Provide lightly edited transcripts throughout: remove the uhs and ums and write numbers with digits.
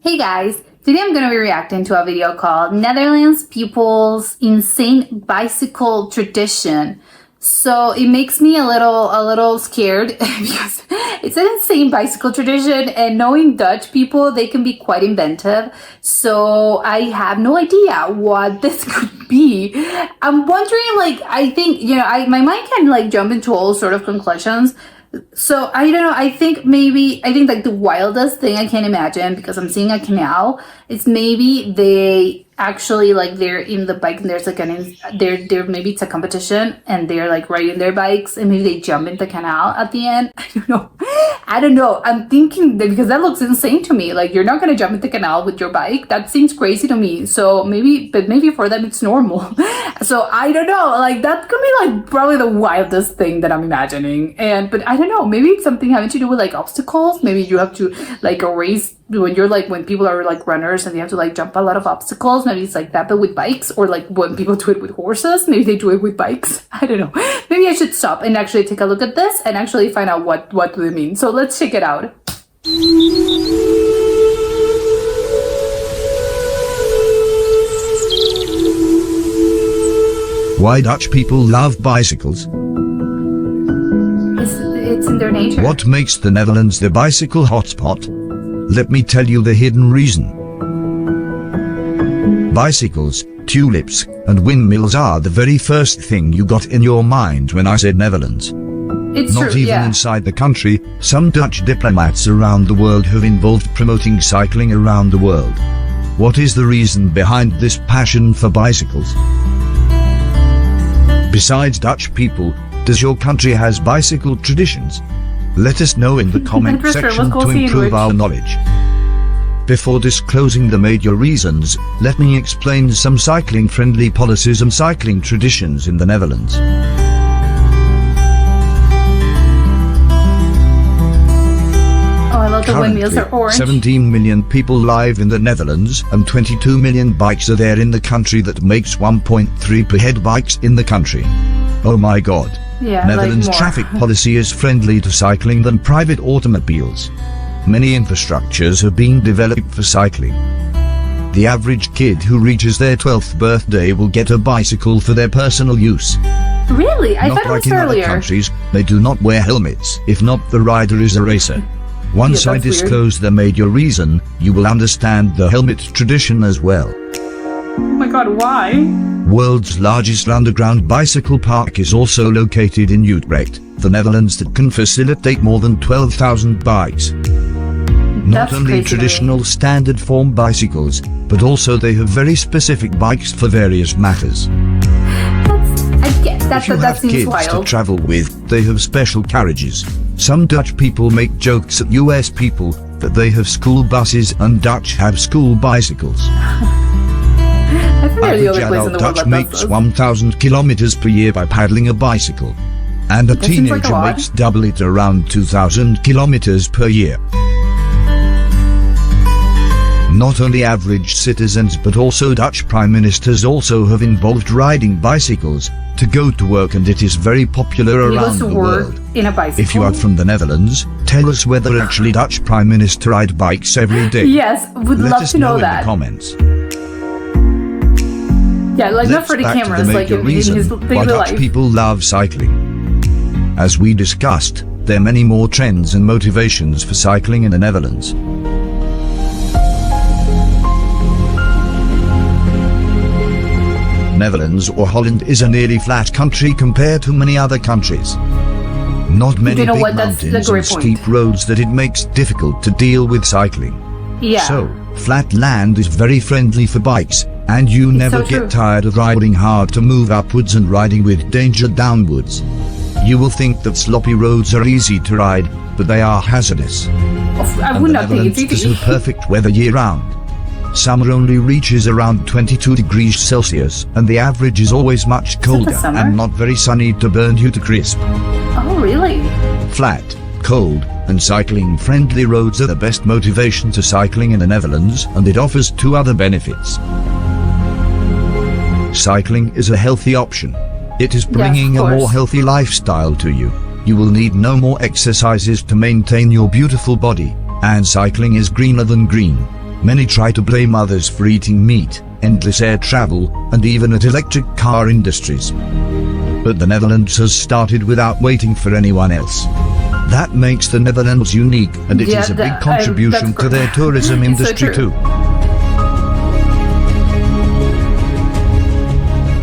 Hey guys, today I'm going to be reacting to a video called Netherlands People's Insane Bicycle Tradition. So it makes me a little scared because it's an insane bicycle tradition, and knowing Dutch people, they can be quite inventive. So I have no idea what this could be. I'm wondering, I think, my mind can jump into all sort of conclusions. So I don't know, I think the wildest thing I can imagine, because I'm seeing a canal, is maybe they actually they're in the bike and there's there maybe it's a competition and they're riding their bikes and maybe they jump in the canal at the end. I don't know. I'm thinking that because that looks insane to me. You're not gonna jump in the canal with your bike. That seems crazy to me. So maybe for them it's normal. So I don't know. That could be probably the wildest thing that I'm imagining. But I don't know. Maybe it's something having to do with obstacles. Maybe you have to a race when people are runners and they have to jump a lot of obstacles. Maybe it's like that, but with bikes, or when people do it with horses, maybe they do it with bikes. I don't know. Maybe I should stop and actually take a look at this and actually find out what do they mean. So let's check it out. Why Dutch people love bicycles? It's in their nature. What makes the Netherlands the bicycle hotspot? Let me tell you the hidden reason. Bicycles, tulips, and windmills are the very first thing you got in your mind when I said Netherlands. It's Not true, even yeah. inside the country, some Dutch diplomats around the world have involved promoting cycling around the world. What is the reason behind this passion for bicycles? Besides Dutch people, does your country has bicycle traditions? Let us know in the comment section to improve our knowledge. Before disclosing the major reasons, let me explain some cycling-friendly policies and cycling traditions in the Netherlands. Oh, I love the windmills are orange. 17 million people live in the Netherlands, and 22 million bikes are there in the country. That makes 1.3 per head bikes in the country. Oh my god. Yeah, Netherlands traffic policy is friendly to cycling than private automobiles. Many infrastructures have been developed for cycling. The average kid who reaches their 12th birthday will get a bicycle for their personal use. Really? I Not thought it like was in other earlier. countries, they do not wear helmets if not the rider is a racer. Once I that's disclose the major reason, you will understand the helmet tradition as well. Oh my god, why? World's largest underground bicycle park is also located in Utrecht, the Netherlands, that can facilitate more than 12,000 bikes. Not That's only crazy to me. traditional standard form bicycles, but also they have very specific bikes for various matters. I get that, If you but that have seems kids to wild. travel with, they have special carriages. Some Dutch people make jokes at US people that they have school buses and Dutch have school bicycles. I think they're the Average only place in adult the world Dutch that makes does this. 1,000 kilometers per year by paddling a bicycle. And a That seems like a teenager lot. makes double it, around 2,000 kilometers per year. Not only average citizens but also Dutch prime ministers also have involved riding bicycles to go to work, and it is very popular He goes around to the work world. in a bicycle. If you are from the Netherlands, tell us whether actually Dutch prime minister ride bikes every day. Yes, would Let love us to know in the that. comments. Yeah, not Let's for the back to cameras, the major in reason his why daily Dutch life. people love cycling. As we discussed, there are many more trends and motivations for cycling in the Netherlands. Netherlands or Holland is a nearly flat country compared to many other countries. Not many know big what? That's the mountains great and point. steep roads that it makes difficult to deal with cycling. Yeah. So, flat land is very friendly for bikes, and you never so true. get tired of riding hard to move upwards and riding with danger downwards. You will think that sloppy roads are easy to ride, but they are hazardous. I And would the not think Netherlands it's does easy. have perfect weather year-round. Summer only reaches around 22 degrees Celsius, and the average is always much colder summer? and not very sunny to burn you to crisp. Oh, really? Flat, cold, and cycling-friendly roads are the best motivation to cycling in the Netherlands, and it offers two other benefits. Cycling is a healthy option. It is bringing a course. more healthy lifestyle to you. You will need no more exercises to maintain your beautiful body, and cycling is greener than green. Many try to blame others for eating meat, endless air travel, and even at electric car industries. But the Netherlands has started without waiting for anyone else. That makes the Netherlands unique, and it is a big contribution to their tourism industry too.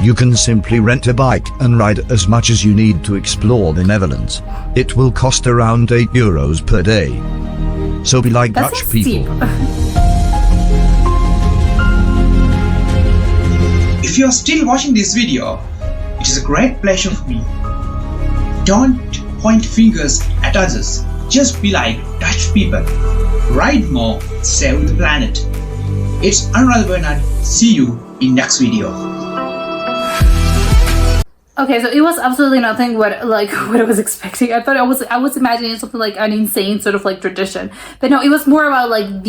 You can simply rent a bike and ride as much as you need to explore the Netherlands. It will cost around €8 per day. So be like Dutch people. If you are still watching this video, it is a great pleasure for me. Don't point fingers at others. Just be like Dutch people. Ride more, save the planet. It's Anurag Bernard. See you in next video. Okay, so it was absolutely nothing what I was expecting. I thought I was imagining something like an insane sort of like tradition, but no, it was more about like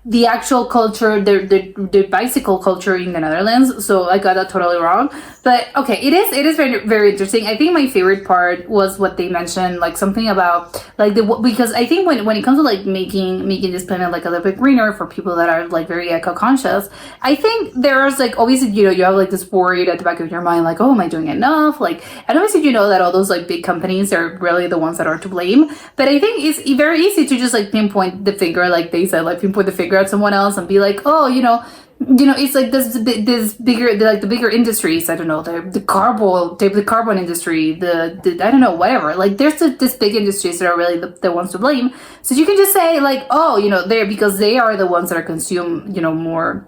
the actual culture, the bicycle culture in the Netherlands. So I got that totally wrong. But okay, it is very, very interesting. I think my favorite part was what they mentioned, like something about like because I think when it comes to like making this planet like a little bit greener for people that are like very eco-conscious, I think there's like obviously, you know, you have like this worry at the back of your mind, like, oh, am I doing enough? Like, and obviously you know that all those like big companies are really the ones that are to blame. But I think it's very easy to just like pinpoint the finger, like they said, like pinpoint the finger at someone else and be like, oh, you know, it's like this bigger, like the bigger industries. I don't know, the carbon industry, the I don't know, whatever. Like there's this big industries that are really the ones to blame. So you can just say like, oh, you know, because they are the ones that are consume, you know, more.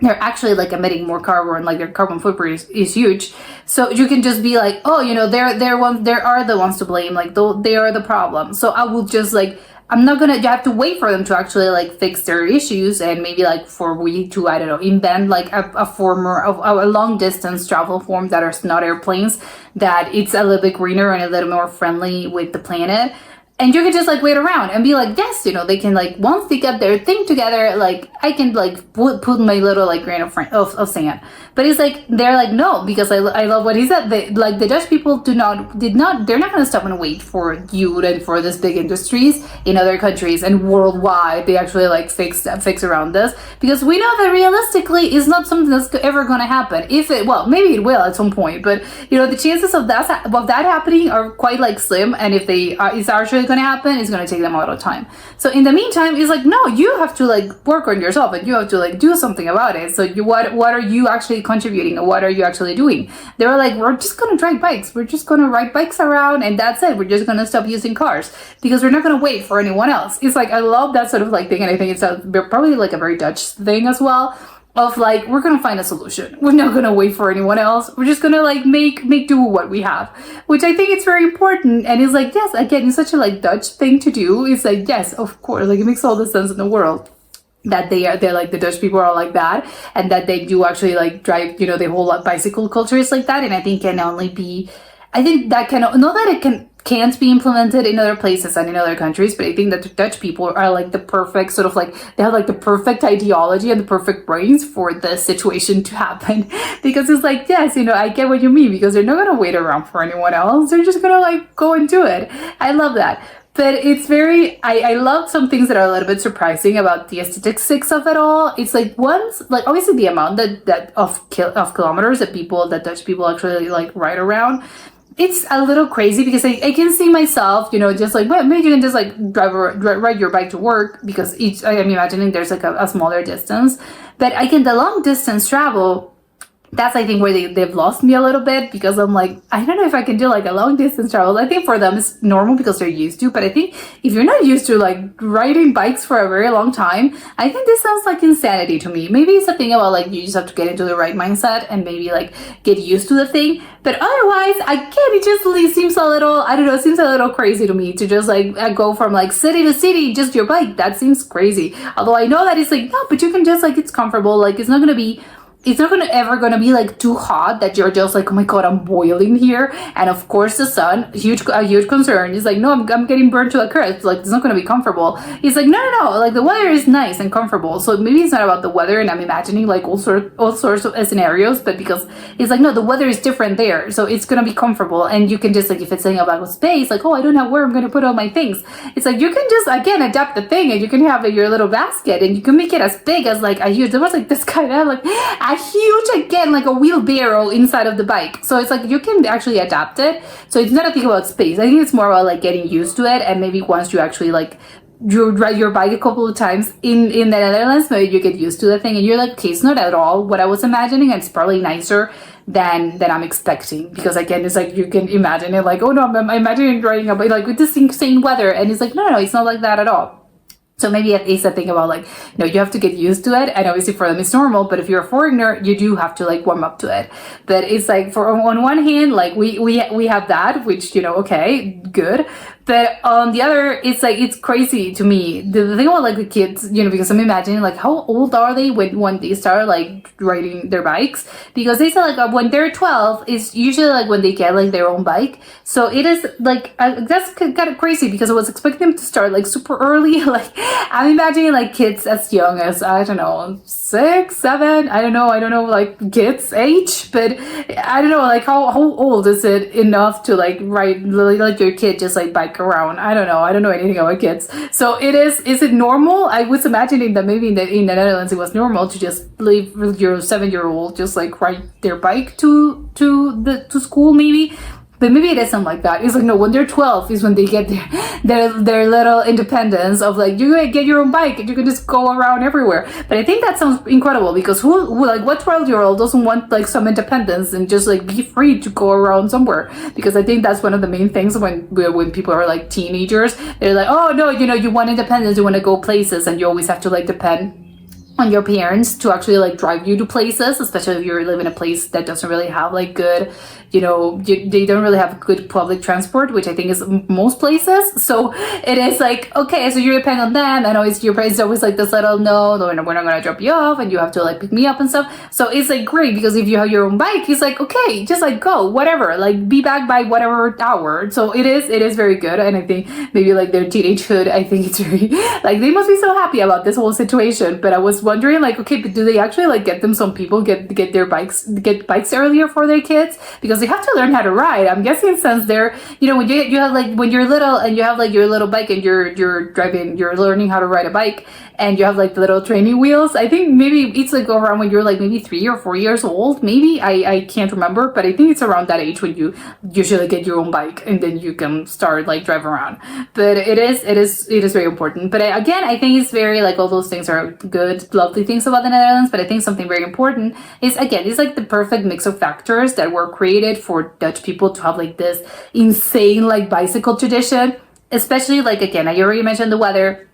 They're actually like emitting more carbon, like their carbon footprint is huge. So you can just be like, oh, you know, they are the ones to blame. Like they are the problem. So I will just like. I'm not gonna, you have to wait for them to actually like fix their issues and maybe like for we to, I don't know, invent like a form of a long distance travel form that are not airplanes, that it's a little bit greener and a little more friendly with the planet. And you can just like wait around and be like, yes, you know, they can like, once they get their thing together, like I can like put my little like grain of sand. But it's like, they're like, no, because I love what he said. They, like the Dutch people they're not going to stop and wait for you and for this big industries in other countries and worldwide. They actually like fix around this, because we know that realistically is not something that's ever going to happen. Well, maybe it will at some point, but you know, the chances of that happening are quite like slim. And if it's actually going to happen, it's going to take them a lot of time. So in the meantime, it's like, no, you have to like work on yourself and you have to like do something about it. So what are you actually contributing, or what are you actually doing? They were like, we're just going to drive bikes. We're just going to ride bikes around, and that's it. We're just going to stop using cars because we're not going to wait for anyone else. It's like, I love that sort of like thing. And I think it's probably like a very Dutch thing as well, of like, we're going to find a solution. We're not going to wait for anyone else. We're just going to like make do with what we have, which I think it's very important. And it's like, yes, again, it's such a like Dutch thing to do. It's like, yes, of course, like it makes all the sense in the world that they're like, the Dutch people are like that, and that they do actually like drive, you know, the whole bicycle culture is like that. And I think it can't be implemented in other places and in other countries, but I think that the Dutch people are like the perfect sort of like, they have like the perfect ideology and the perfect brains for the situation to happen. Because it's like, yes, you know, I get what you mean, because they're not going to wait around for anyone else. They're just going to like go and do it. I love that. But it's very, I love some things that are a little bit surprising about the aesthetics of it all. It's like obviously the amount of kilometers that Dutch people actually like ride around. It's a little crazy, because I can see myself, you know, just like, well, maybe you can just like ride your bike to work, because I'm imagining there's like a smaller distance. But the long distance travel, that's I think where they've lost me a little bit, because I'm like, I don't know if I can do like a long distance travel. I think for them it's normal because they're used to, but I think if you're not used to like riding bikes for a very long time, I think this sounds like insanity to me. Maybe it's a thing about like, you just have to get into the right mindset and maybe like get used to the thing. But otherwise, it just seems a little, I don't know, it seems a little crazy to me to just like go from like city to city, just your bike. That seems crazy. Although I know that it's like, no, but you can just like, it's comfortable. Like it's not going to be it's not ever gonna be like too hot that you're just like, oh my god, I'm boiling here. And of course the sun, a huge concern. It's like, no, I'm getting burned to a crisp. Like, it's not gonna be comfortable. It's like, no, like the weather is nice and comfortable. So maybe it's not about the weather, and I'm imagining like all sorts of scenarios, but because it's like, no, the weather is different there, so it's gonna be comfortable. And you can just like, if it's saying about space, like, oh, I don't know where I'm gonna put all my things. It's like, you can just again adapt the thing, and you can have your little basket, and you can make it as big as like a huge. There was like this kind of like a huge, again, like a wheelbarrow inside of the bike. So it's like you can actually adapt it. So it's not a thing about space. I think it's more about like getting used to it, and maybe once you actually like you ride your bike a couple of times in the Netherlands, maybe you get used to the thing and you're like, okay, it's not at all what I was imagining, and it's probably nicer than I'm expecting. Because again, it's like you can imagine it like, oh no, I'm imagining riding a bike like with this insane weather, and it's like, no, it's not like that at all. So maybe it's a thing about like, you have to get used to it, and obviously for them it's normal, but if you're a foreigner, you do have to like warm up to it. But it's like, for on one hand, like we have that, which, okay, good. But on the other, it's like, it's crazy to me. The thing about like the kids, because I'm imagining like, how old are they when they start like riding their bikes? Because they say like when they're 12 is usually like when they get like their own bike. So it is like, that's kind of crazy, because I was expecting them to start like super early. Like I'm imagining like kids as young as, I don't know, 6, 7, I don't know like kids age, but I don't know like how old is it enough to like ride, like your kid just like bike around. I don't know anything about kids. So is it normal? I was imagining that maybe in the Netherlands it was normal to just leave your 7-year-old just like ride their bike to school maybe. But maybe it isn't like that. It's like, no, when they're 12 is when they get their little independence of like, you get your own bike and you can just go around everywhere. But I think that sounds incredible, because who like, what 12-year-old doesn't want like some independence and just like be free to go around somewhere? Because I think that's one of the main things when people are like teenagers, they're like, oh no, you want independence, you want to go places, and you always have to like depend on your parents to actually like drive you to places, especially if you live in a place that doesn't really have like good, they don't really have good public transport, which I think is most places. So it is like, okay, so you depend on them, and always your parents always like this little, no, we're not gonna drop you off, and you have to like pick me up and stuff. So it's like great, because if you have your own bike, it's like, okay, just like go, whatever, like be back by whatever hour. So it is very good. And I think maybe like their teenagehood, I think it's very like, they must be so happy about this whole situation. But I was wondering like, okay, but do they actually like get their bikes earlier for their kids? Because they have to learn how to ride. I'm guessing since they're, when you have like, when you're little and you have like your little bike and you're learning how to ride a bike, and you have like the little training wheels. I think maybe it's like around when you're like maybe 3 or 4 years old. Maybe I can't remember, but I think it's around that age when you usually get your own bike, and then you can start like drive around. But it is very important. But again, I think it's very like, all those things are good, lovely things about the Netherlands. But I think something very important is, again, it's like the perfect mix of factors that were created for Dutch people to have like this insane like bicycle tradition. Especially like, again, I already mentioned the weather.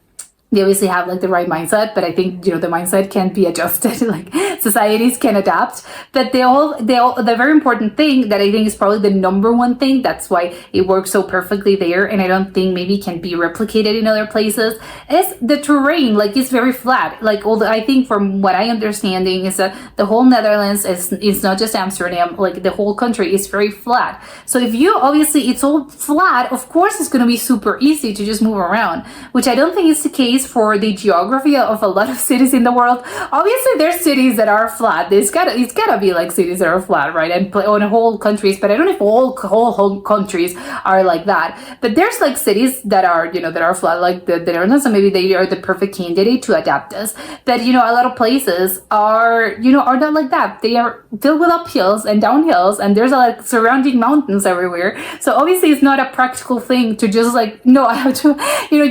They obviously have like the right mindset, but I think the mindset can be adjusted. Like societies can adapt, but the very important thing that I think is probably the number one thing, that's why it works so perfectly there, and I don't think maybe can be replicated in other places, is the terrain. Like it's very flat. Like I think from what I understanding is that the whole Netherlands is not just Amsterdam. Like the whole country is very flat. So if you obviously it's all flat, of course it's going to be super easy to just move around, which I don't think is the case for the geography of a lot of cities in the world. Obviously there's cities that are flat. It's gotta be like cities that are flat, right? And on whole countries, but I don't know if whole countries are like that. But there's like cities that are, that are flat, like the Netherlands, so maybe they are the perfect candidate to adapt this. But a lot of places are not like that. They are filled with uphills and downhills, and there's like surrounding mountains everywhere. So obviously it's not a practical thing to just like, no, I have to,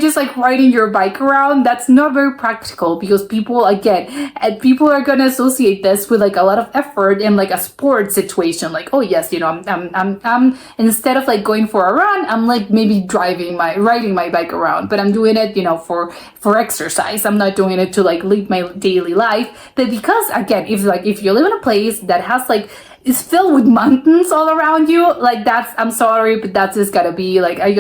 just like riding your bike around. That's not very practical, because people are gonna associate this with like a lot of effort in like a sport situation. Like, oh yes, I'm instead of like going for a run, I'm like maybe riding my bike around, but I'm doing it, for exercise. I'm not doing it to like live my daily life. But because again, if you live in a place that has like is filled with mountains all around you, like that's, I'm sorry, but that's just gotta be like, I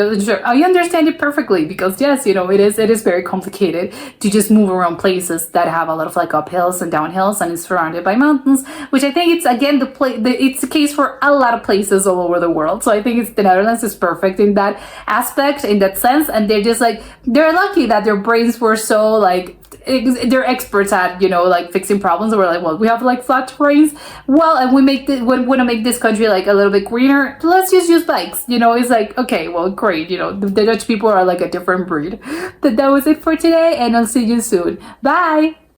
understand it perfectly, because yes, you know, it is very complicated to just move around places that have a lot of like uphills and downhills and is surrounded by mountains, which I think it's again it's the case for a lot of places all over the world. So I think it's the Netherlands is perfect in that aspect, in that sense, and they're just like, they're lucky that their brains were so like, they're experts at, you know, like fixing problems. We're like, well, we have like flat terrains, well, and we want to make this country like a little bit greener, let's just use bikes, you know. It's like, okay, well, great, you know, the Dutch people are like a different breed. But that was it for today, and I'll see you soon. Bye.